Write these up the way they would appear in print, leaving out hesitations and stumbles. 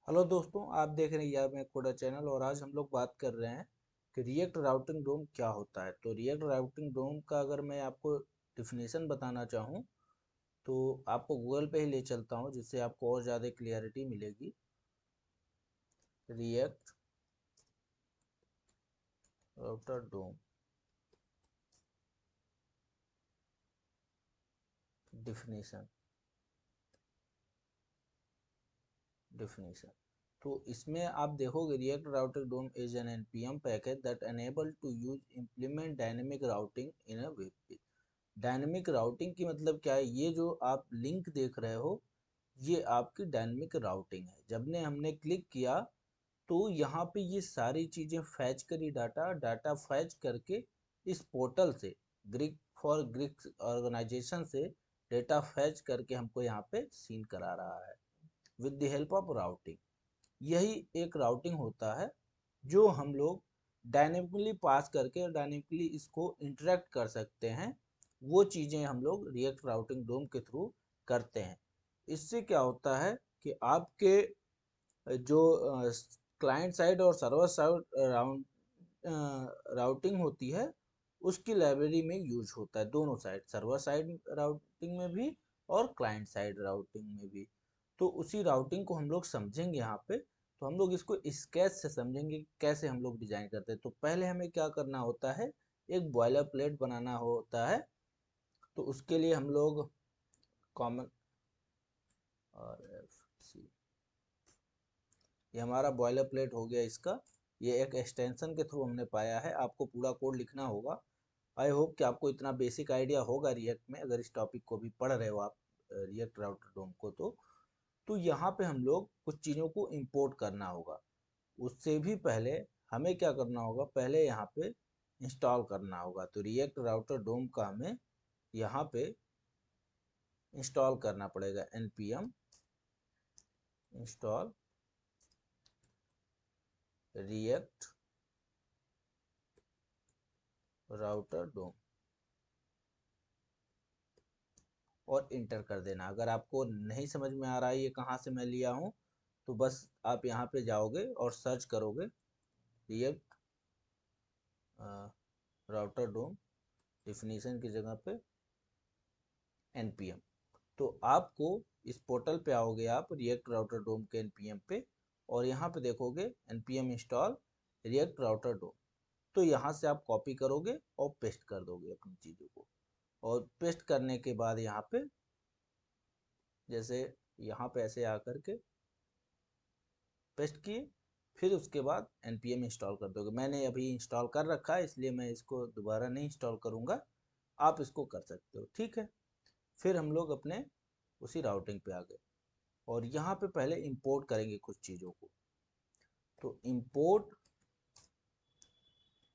Hello दोस्तों, आप देख रहे हैं यार मैं कोडा चैनल। और आज हम लोग बात कर रहे हैं कि रिएक्ट राउटिंग डोम क्या होता है। तो रिएक्ट राउटिंग डोम का अगर मैं आपको डिफिनेशन बताना चाहूँ तो आपको गूगल पे ही ले चलता हूँ, जिससे आपको और ज़्यादा क्लियरिटी मिलेगी। React Router DOM definition definition तो इसमें आप देखोगे React Router DOM is an npm package that enable to use implement dynamic routing in a web page. Dynamic routing की मतलब क्या है? ये जो आप लिंक देख रहे हो ये आपकी डायनेमिक राउटिंग है। जब ने हमने क्लिक किया तो यहाँ पे ये सारी चीज़ें फैच करी, डाटा डाटा फैच करके इस पोर्टल से, ग्रीक फॉर ग्रीक ऑर्गेनाइजेशन से डेटा फैच करके हमको यहाँ पे सीन करा रहा है with the help of routing. यही एक राउटिंग होता है जो हम लोग डायनेमिकली पास करके डायनेमिकली इसको इंटरेक्ट कर सकते हैं। वो चीज़ें हम लोग रिएक्ट राउटिंग डोम के थ्रू करते हैं। इससे क्या होता है कि आपके जो क्लाइंट साइड और सर्वर साइड राउटिंग होती है उसकी लाइब्रेरी में यूज होता है, दोनों साइड, सर्वर साइड राउटिंग में भी और क्लाइंट साइड राउटिंग में भी। तो उसी राउटिंग को हम लोग समझेंगे यहाँ पे। तो हम लोग इसको स्केच से समझेंगे कैसे हम लोग डिजाइन करते हैं। तो पहले हमें क्या करना होता है, एक बॉयलर प्लेट बनाना होता है। तो उसके लिए हम लोग कॉमन और ये हमारा बॉयलर प्लेट हो गया इसका। ये एक एक्सटेंशन के थ्रू हमने पाया है। आपको पूरा कोड लिखना होगा। आई होप कि आपको इतना बेसिक आइडिया होगा रिएक्ट में, अगर इस टॉपिक को भी पढ़ रहे हो आप रिएक्ट राउटर डोम को। तो यहाँ पे हम लोग कुछ चीज़ों को इंपोर्ट करना होगा। उससे भी पहले हमें क्या करना होगा, पहले यहाँ पे इंस्टॉल करना होगा। तो रिएक्ट राउटर डोम का हमें यहाँ पे इंस्टॉल करना पड़ेगा। npm इंस्टॉल रिएक्ट राउटर डोम और इंटर कर देना। अगर आपको नहीं समझ में आ रहा है ये कहाँ से मैं लिया हूँ, तो बस आप यहाँ पे जाओगे और सर्च करोगे रिएक्ट राउटर डोम, डिफिनीशन की जगह पे npm। तो आपको इस पोर्टल पे आओगे आप रिएक्ट राउटर डोम के npm पे, और यहाँ पे देखोगे npm इंस्टॉल रिएक्ट राउटर डोम। तो यहाँ से आप कॉपी करोगे और पेस्ट कर दोगे अपनी चीज़ों को। और पेस्ट करने के बाद यहाँ पे जैसे यहाँ पे ऐसे आकर के पेस्ट किए, फिर उसके बाद npm इंस्टॉल कर दोगे। मैंने अभी इंस्टॉल कर रखा है इसलिए मैं इसको दोबारा नहीं इंस्टॉल करूँगा। आप इसको कर सकते हो, ठीक है। फिर हम लोग अपने उसी राउटिंग पे आ गए और यहाँ पे पहले इंपोर्ट करेंगे कुछ चीज़ों को। तो इंपोर्ट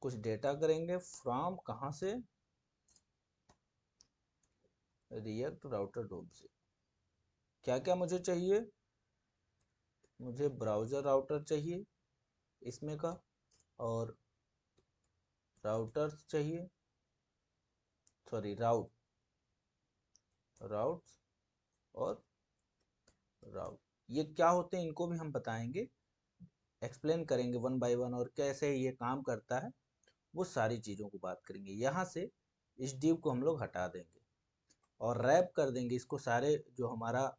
कुछ डेटा करेंगे फ्रॉम कहाँ से, रिएक्ट राउटर डोम से। क्या क्या मुझे चाहिए, मुझे ब्राउज़र राउटर चाहिए इसमें का, और राउटर्स चाहिए, सॉरी राउट्स और राउट। ये क्या होते हैं इनको भी हम बताएंगे, एक्सप्लेन करेंगे वन बाय वन, और कैसे ये काम करता है वो सारी चीज़ों को बात करेंगे। यहाँ से इस डिव को हम लोग हटा देंगे और रैप कर देंगे इसको। सारे जो हमारा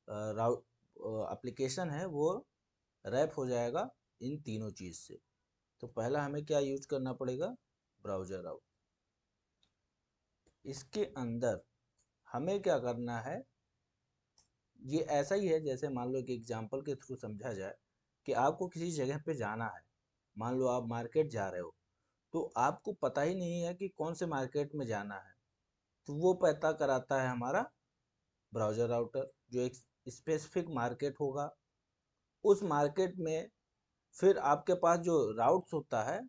राउट एप्लीकेशन है वो रैप हो जाएगा इन तीनों चीज़ से। तो पहला हमें क्या यूज करना पड़ेगा, ब्राउज़र राउट। इसके अंदर हमें क्या करना है, ये ऐसा ही है जैसे मान लो कि एग्जांपल के थ्रू समझा जाए कि आपको किसी जगह पे जाना है। मान लो आप मार्केट जा रहे हो, तो आपको पता ही नहीं है कि कौन से मार्केट में जाना है। तो वो पता कराता है हमारा ब्राउज़र राउटर, जो एक स्पेसिफिक मार्केट होगा। उस मार्केट में फिर आपके पास जो राउट्स होता है,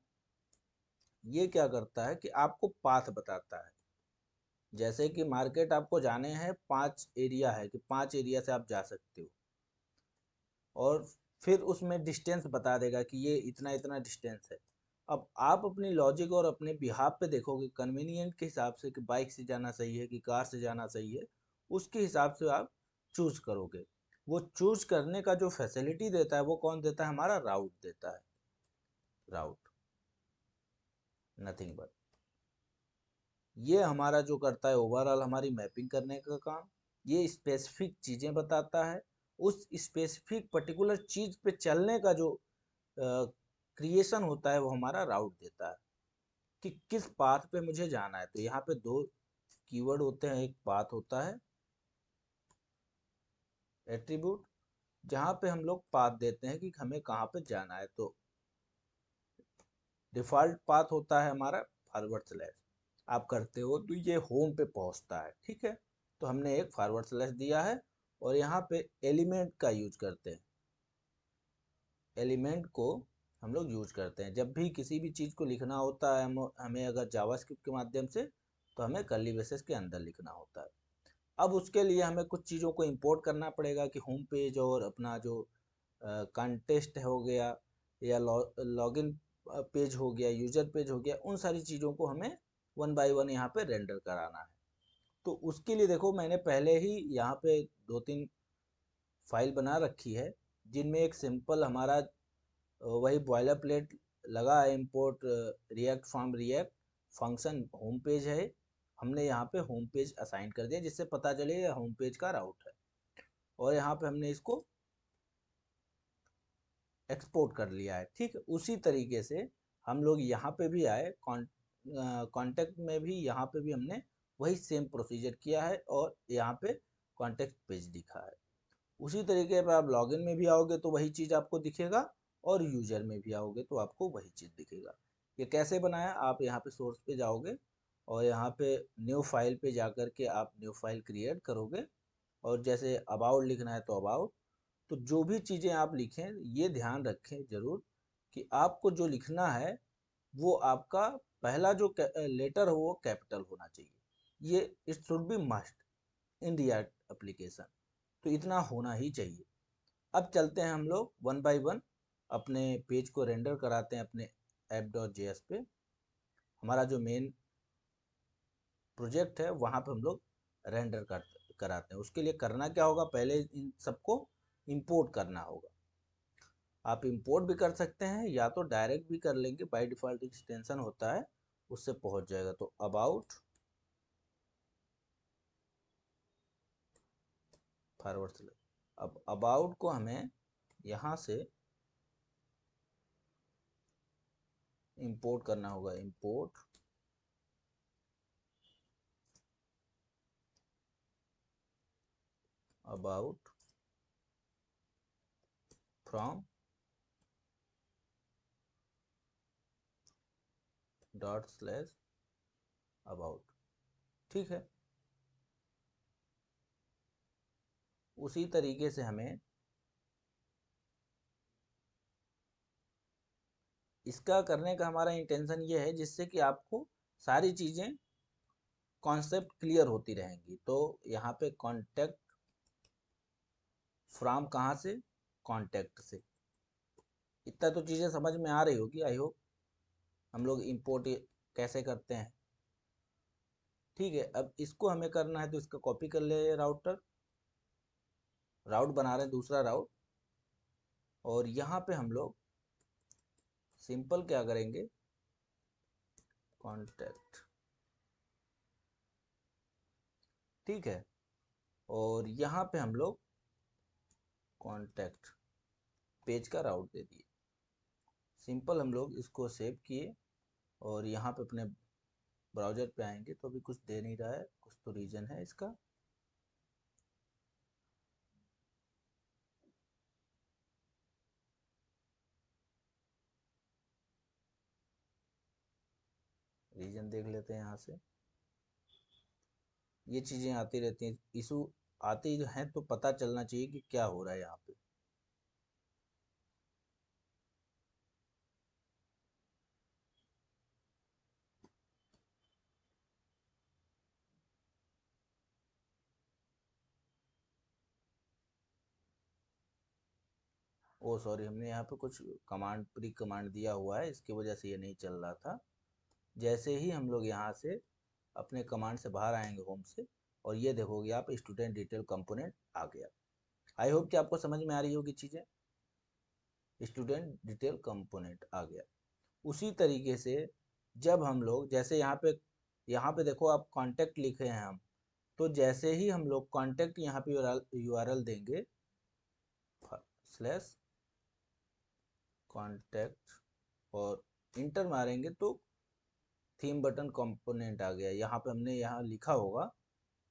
ये क्या करता है कि आपको पाथ बताता है। जैसे कि मार्केट आपको जाने हैं, 5 एरिया है कि 5 एरिया से आप जा सकते हो, और फिर उसमें डिस्टेंस बता देगा कि ये इतना इतना डिस्टेंस है। अब आप अपनी लॉजिक और अपने बिहाफ पे देखोगे, कन्वीनियंट के हिसाब से, कि बाइक से जाना सही है कि कार से जाना सही है, उसके हिसाब से आप चूज करोगे। वो चूज करने का जो फैसिलिटी देता है वो कौन देता है? हमारा राउट देता है, राउट, नथिंग बट। ये हमारा जो करता है ओवरऑल हमारी मैपिंग करने का काम, ये स्पेसिफिक चीज़ें बताता है, उस स्पेसिफिक पर्टिकुलर चीज़ पे चलने का जो क्रिएशन होता है वो हमारा राउट देता है कि किस पाथ पे मुझे जाना है। तो यहाँ पे दो कीवर्ड होते हैं, एक पाथ होता है एट्रीब्यूट, जहाँ पे हम लोग पाथ देते हैं कि हमें कहाँ पे जाना है। तो डिफ़ॉल्ट पाथ होता है हमारा फॉरवर्ड स्लैश, आप करते हो तो ये होम पे पहुंचता है, ठीक है। तो हमने एक फॉरवर्ड स्लैश दिया है और यहाँ पे एलिमेंट का यूज करते हैं, एलिमेंट को हम लोग यूज करते हैं जब भी किसी भी चीज़ को लिखना होता है। हमें अगर जावास्क्रिप्ट के माध्यम से, तो हमें कर्ली ब्रेसेस के अंदर लिखना होता है। अब उसके लिए हमें कुछ चीज़ों को इंपोर्ट करना पड़ेगा कि होम पेज और अपना जो कंटेस्ट हो गया या लॉगिन पेज हो गया, यूजर पेज हो गया, उन सारी चीज़ों को हमें वन बाय वन यहाँ पे रेंडर कराना है। तो उसके लिए देखो मैंने पहले ही यहाँ पे 2-3 फाइल बना रखी है, जिनमें एक सिंपल हमारा वही बॉयलर प्लेट लगा है, import react from react function home page है। हमने यहाँ पे होम पेज असाइन कर दिया जिससे पता चले ये होम पेज का राउट है, और यहाँ पे हमने इसको एक्सपोर्ट कर लिया है, ठीक है। उसी तरीके से हम लोग यहाँ पे भी आए, कॉन्टेक्ट में भी यहाँ पे भी हमने वही सेम प्रोसीजर किया है और यहाँ पे कॉन्टेक्ट पेज दिखा है। उसी तरीके पर आप लॉगिन में भी आओगे तो वही चीज़ आपको दिखेगा, और यूजर में भी आओगे तो आपको वही चीज़ दिखेगा। ये कैसे बनाया? आप यहाँ पे सोर्स पे जाओगे और यहाँ पे न्यू फाइल पे जा कर के आप न्यू फाइल क्रिएट करोगे, और जैसे अबाउट लिखना है तो अबाउट। तो जो भी चीज़ें आप लिखें ये ध्यान रखें ज़रूर कि आपको जो लिखना है वो आपका पहला जो लेटर हो वो कैपिटल होना चाहिए। ये it should be must in React application, तो इतना होना ही चाहिए। अब चलते हैं हम लोग वन बाय वन अपने पेज को रेंडर कराते हैं अपने app.js पे। हमारा जो मेन प्रोजेक्ट है वहाँ पे हम लोग रेंडर कराते हैं। उसके लिए करना क्या होगा? पहले इन सबको इंपोर्ट करना होगा। आप इंपोर्ट भी कर सकते हैं या तो डायरेक्ट भी कर लेंगे, बाय डिफ़ॉल्ट एक्सटेंशन होता है उससे पहुंच जाएगा। तो अबाउट फॉरवर्ड स्लैश, अब अबाउट को हमें यहाँ से इंपोर्ट करना होगा, import about from dot slash about, ठीक है। उसी तरीके से हमें इसका करने का हमारा इंटेंशन ये है जिससे कि आपको सारी चीज़ें कॉन्सेप्ट क्लियर होती रहेंगी। तो यहाँ पे कॉन्टेक्ट फ्रॉम कहाँ से? कॉन्टेक्ट से। इतना तो चीज़ें समझ में आ रही होगी आई होप। हम लोग इंपोर्ट कैसे करते हैं, ठीक है। अब इसको हमें करना है तो इसका कॉपी कर ले, राउटर राउट बना रहे हैं दूसरा राउट, और यहाँ पे हम लोग सिंपल क्या करेंगे? कॉन्टेक्ट, ठीक है। और यहाँ पे हम लोग कॉन्टेक्ट पेज का राउट दे दिए। सिंपल हम लोग इसको सेव किए और यहाँ पे अपने ब्राउज़र पे आएंगे तो अभी कुछ दे नहीं रहा है, कुछ तो रीज़न है इसका। रीज़न देख लेते हैं यहाँ से। ये चीज़ें आती रहती हैं, इशू आती हैं तो पता चलना चाहिए कि क्या हो रहा है यहाँ पे। ओ सॉरी, हमने यहाँ पे कुछ कमांड प्री कमांड दिया हुआ है, इसकी वजह से ये नहीं चल रहा था। जैसे ही हम लोग यहाँ से अपने कमांड से बाहर आएंगे होम से, और ये देखोगे आप स्टूडेंट डिटेल कंपोनेंट आ गया। आई होप कि आपको समझ में आ रही होगी चीज़ें। स्टूडेंट डिटेल कंपोनेंट आ गया। उसी तरीके से जब हम लोग जैसे यहाँ पे देखो आप कांटेक्ट लिखे हैं हम, तो जैसे ही हम लोग कांटेक्ट यहाँ पे यूआरएल देंगे स्लैश कांटेक्ट और इंटर मारेंगे तो थीम बटन कंपोनेंट आ गया। यहाँ पे हमने यहाँ लिखा होगा,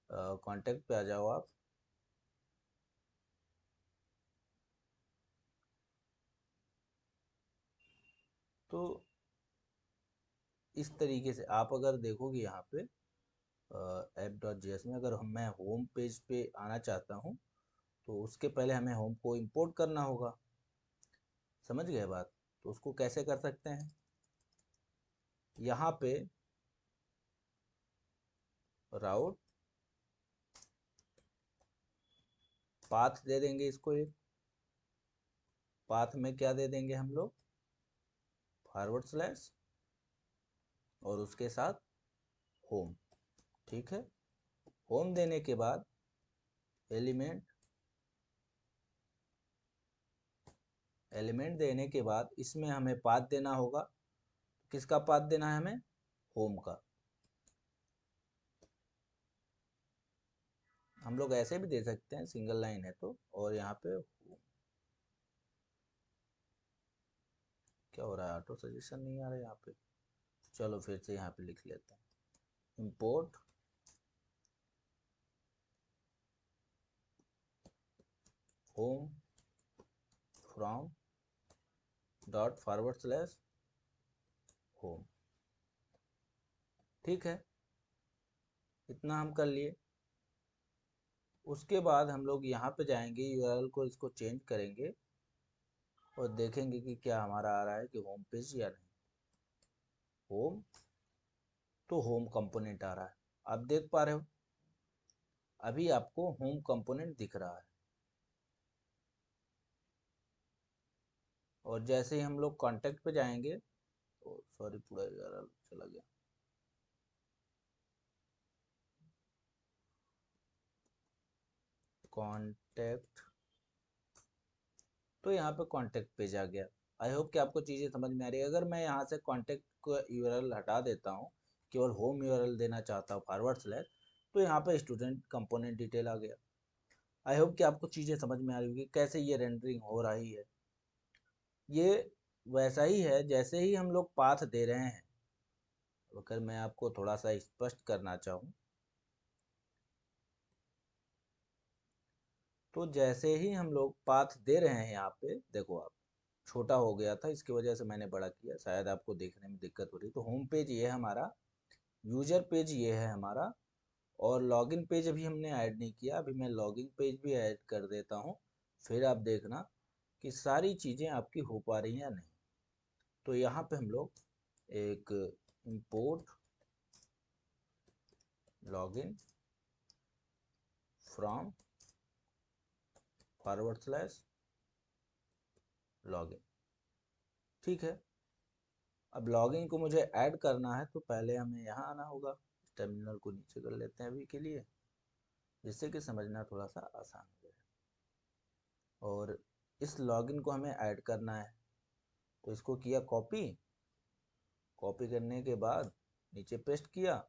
कांटेक्ट पे आ जाओ आप। तो इस तरीके से आप अगर देखोगे यहाँ पे app.js में, अगर मैं होम पेज पे आना चाहता हूँ तो उसके पहले हमें होम को इंपोर्ट करना होगा। समझ गए बात? तो उसको कैसे कर सकते हैं, यहाँ पे राउट पाथ दे देंगे इसको। एक पाथ में क्या दे देंगे हम लोग, फॉरवर्ड स्लैश और उसके साथ होम। ठीक है, होम देने के बाद एलिमेंट देने के बाद इसमें हमें पाथ देना होगा। किसका पाथ देना है हमें, होम का। हम लोग ऐसे भी दे सकते हैं, सिंगल लाइन है तो। और यहाँ पे क्या हो रहा है, ऑटो सजेशन नहीं आ रहा है यहाँ पे। चलो फिर से यहाँ पे लिख लेते हैं, import home from dot forward slash home. ठीक है, इतना हम कर लिए। उसके बाद हम लोग यहाँ पे जाएंगे, यूआरएल को इसको चेंज करेंगे और देखेंगे कि क्या हमारा आ रहा है कि होम पेज या नहीं। होम, तो होम कंपोनेंट आ रहा है, आप देख पा रहे हो। अभी आपको होम कंपोनेंट दिख रहा है। और जैसे ही हम लोग कांटेक्ट पे जाएंगे, तो सॉरी पूरा यूआरएल चला गया। कांटेक्ट, तो यहाँ पे कांटेक्ट पेज आ गया। आई होप कि आपको चीज़ें समझ में आ रही है। अगर मैं यहाँ से कांटेक्ट को यूआरएल हटा देता हूँ, केवल होम यूआरएल देना चाहता हूँ फॉरवर्ड स्लैश, तो यहाँ पे स्टूडेंट कंपोनेंट डिटेल आ गया। आई होप कि आपको चीज़ें समझ में आ रही होगी कैसे ये रेंडरिंग हो रही है। ये वैसा ही है जैसे ही हम लोग पाथ दे रहे हैं। अगर मैं आपको थोड़ा सा स्पष्ट करना चाहूँ, तो जैसे ही हम लोग पाथ दे रहे हैं, यहाँ पे देखो आप, छोटा हो गया था इसकी वजह से मैंने बड़ा किया, शायद आपको देखने में दिक्कत हो रही। तो होम पेज ये है हमारा, यूजर पेज ये है हमारा, और लॉगिन पेज अभी हमने ऐड नहीं किया। अभी मैं लॉगिन पेज भी ऐड कर देता हूँ, फिर आप देखना कि सारी चीज़ें आपकी हो पा रही हैं या नहीं। तो यहाँ पे हम लोग एक import login from forward slash login. ठीक है, अब लॉगिन को मुझे ऐड करना है तो पहले हमें यहाँ आना होगा। टर्मिनल को नीचे कर लेते हैं अभी के लिए, जिससे कि समझना थोड़ा सा आसान हो जाए। और इस लॉगिन को हमें ऐड करना है, तो इसको किया कॉपी। कॉपी करने के बाद नीचे पेस्ट किया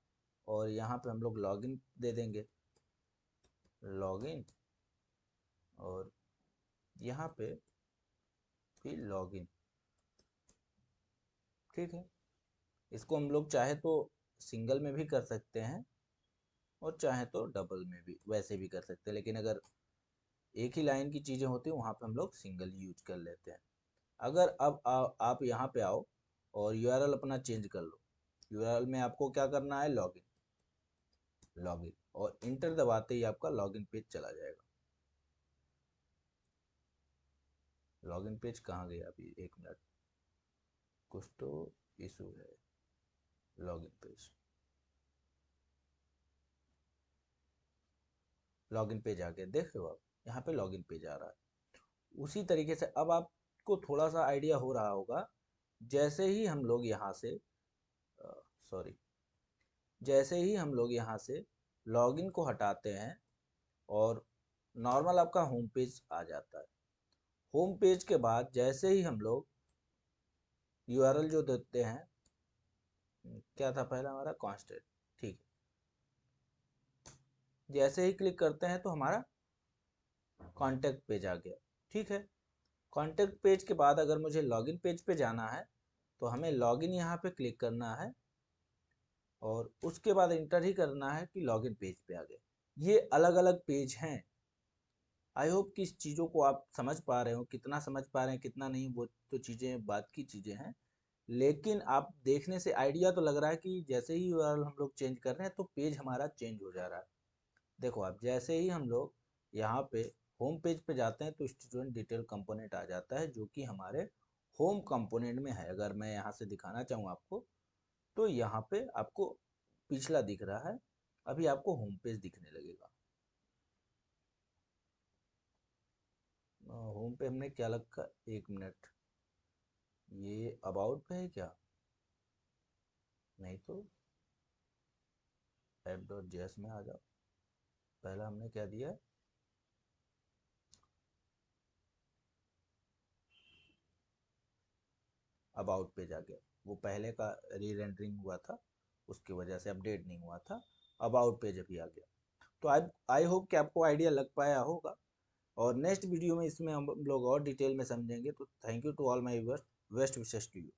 और यहाँ पे हम लोग लॉगिन दे देंगे, लॉगिन, और यहाँ पे भी लॉगिन। ठीक है, इसको हम लोग चाहे तो सिंगल में भी कर सकते हैं और चाहे तो डबल में भी वैसे भी कर सकते हैं, लेकिन अगर एक ही लाइन की चीज़ें होती हैं वहाँ पे हम लोग सिंगल ही यूज कर लेते हैं। अगर अब आप यहाँ पे आओ और यूआरएल अपना चेंज कर लो। यूआरएल में आपको क्या करना है, लॉगिन, लॉगिन, और इंटर दबाते ही आपका लॉगिन पेज चला जाएगा। लॉगिन पेज कहाँ गया अभी, एक मिनट, कुछ तो इशू है। लॉगिन पेज, लॉगिन पेज आ गया, देख रहे हो आप, यहाँ पे लॉगिन पेज आ रहा है। उसी तरीके से अब आपको थोड़ा सा आइडिया हो रहा होगा, जैसे ही हम लोग यहाँ से सॉरी जैसे ही हम लोग यहाँ से लॉगिन को हटाते हैं और नॉर्मल आपका होम पेज आ जाता है। होम पेज के बाद जैसे ही हम लोग यूआरएल जो देते हैं, क्या था पहला हमारा कांस्टेंट, ठीक है, जैसे ही क्लिक करते हैं तो हमारा कॉन्टैक्ट पेज आ गया। ठीक है, कॉन्टैक्ट पेज के बाद अगर मुझे लॉगिन पेज पे जाना है तो हमें लॉगिन यहाँ पे क्लिक करना है और उसके बाद इंटर ही करना है कि लॉगिन पेज पे आ गए। ये अलग अलग पेज हैं। आई होप कि इस चीज़ों को आप समझ पा रहे हो, कितना समझ पा रहे हैं कितना नहीं वो तो चीज़ें बात की चीज़ें हैं, लेकिन आप देखने से आइडिया तो लग रहा है कि जैसे ही यूआरएल हम लोग चेंज कर रहे हैं तो पेज हमारा चेंज हो जा रहा है। देखो आप, जैसे ही हम लोग यहाँ पे होम पेज पे जाते हैं तो स्टूडेंट डिटेल कंपोनेंट आ जाता है जो कि हमारे होम कंपोनेंट में है। अगर मैं यहाँ से दिखाना चाहूँ आपको तो यहाँ पे आपको पिछला दिख रहा है, अभी आपको होम पेज दिखने लगेगा। होम पे हमने क्या रखा, एक मिनट, ये अबाउट पे है क्या? नहीं तो app.js में आ जाओ। पहला हमने क्या दिया है, अबाउट पेज आ गया। वो पहले का री रेंडरिंग हुआ था, उसकी वजह से अपडेट नहीं हुआ था। अबाउट पेज अभी आ गया। तो आई होप कि आपको आइडिया लग पाया होगा और नेक्स्ट वीडियो में इसमें हम लोग और डिटेल में समझेंगे। तो thank you to all my viewers, best wishes to you.